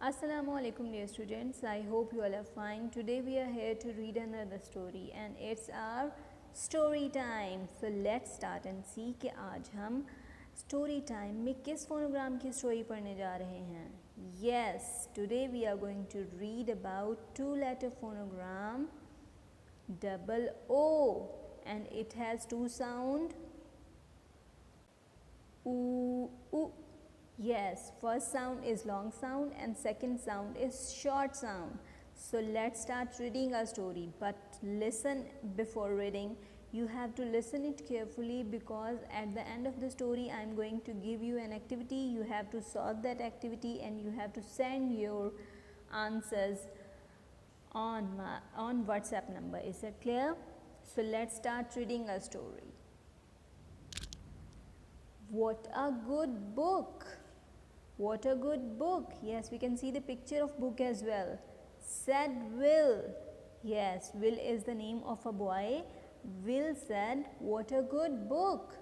Assalamu alaikum dear students, I hope you all are fine. Today we are here to read another story and it's our story time. So let's start and see कि आज हम story time में किस phonogram की story पढ़ने जा रहे हैं. Yes, today we are going to read about two-letter phonogram double O and it has two sound oo, oo. Yes, first sound is long sound and second sound is short sound. So let's start reading our story, but listen before reading. You have to listen it carefully because at the end of the story I am going to give you an activity. You have to solve that activity and you have to send your answers on WhatsApp number. Is that clear? So let's start reading our story. What a good book! What a good book! Yes, we can see the picture of book as well. Said Will. Yes, Will is the name of a boy. Will said, what a good book!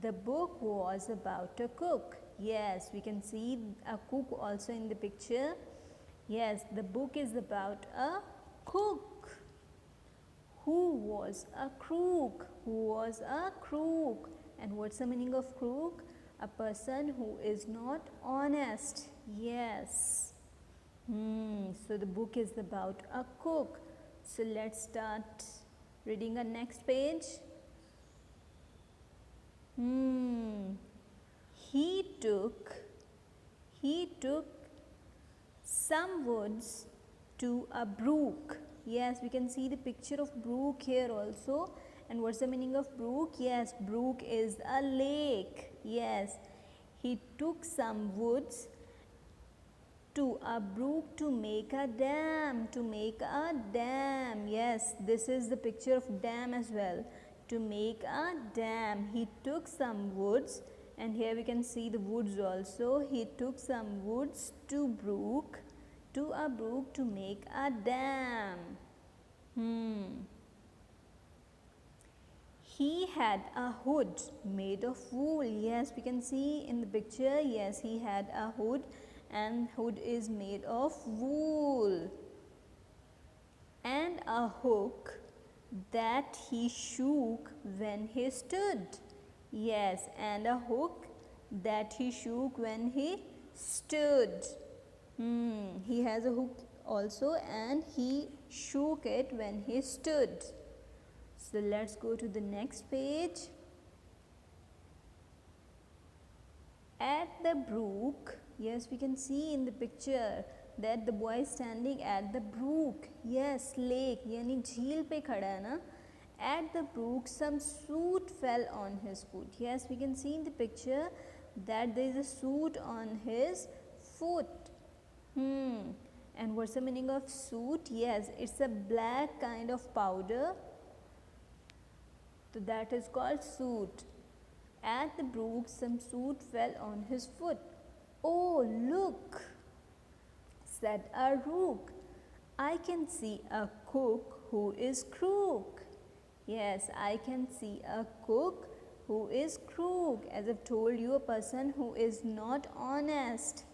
The book was about a cook. Yes, we can see a cook also in the picture. Yes, the book is about a cook. Who was a crook? Who was a crook? And what's the meaning of crook? A person who is not honest. Yes. So the book is about a cook. So let's start reading the next page. He took some woods to a brook. Yes, we can see the picture of brook here also. And what's the meaning of brook? Yes, brook is a lake. Yes, he took some woods to a brook to make a dam. To make a dam. Yes, this is the picture of dam as well. To make a dam. He took some woods and here we can see the woods also. He took some woods to a brook to make a dam. He had a hood made of wool. Yes, we can see in the picture. Yes, he had a hood and hood is made of wool. And a hook that he shook when he stood. Yes, and a hook that he shook when he stood. He has a hook also and he shook it when he stood. So let's go to the next page. At the brook, yes, we can see in the picture that the boy is standing at the brook. Yes, lake, यानी झील पे खड़ा है ना. At the brook, some soot fell on his foot. Yes, we can see in the picture that there is a soot on his foot. And what's the meaning of soot? Yes, it's a black kind of powder. So that is called soot. At the brook, some soot fell on his foot. Oh, look, said a rook. I can see a cook who is crook. Yes, I can see a cook who is crook. As I've told you, a person who is not honest.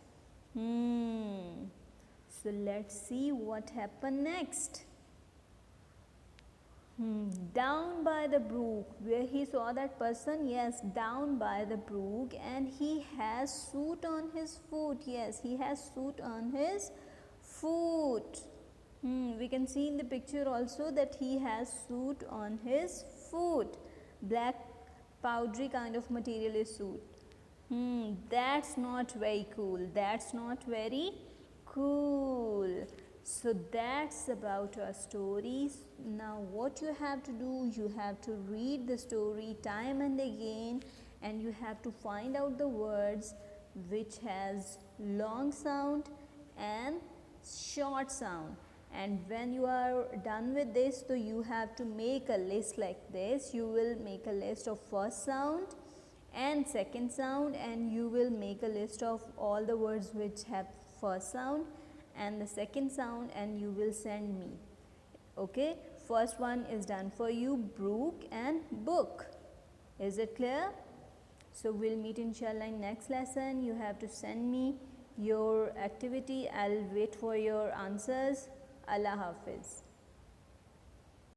So let's see what happened next. Down by the brook, where he saw that person. Yes, down by the brook, and he has soot on his foot. Yes, he has soot on his foot. We can see in the picture also that he has soot on his foot. Black powdery kind of material is soot. That's not very cool. That's not very cool. So that's about our stories. Now what you have to do, you have to read the story time and again and you have to find out the words which has long sound and short sound. And when you are done with this, so you have to make a list like this. You will make a list of first sound and second sound and you will make a list of all the words which have first sound and the second sound and you will send me. Okay, first one is done for you, brook and book. Is it clear? So we'll meet inshallah in next lesson. You have to send me your activity. I'll wait for your answers. Allah Hafiz.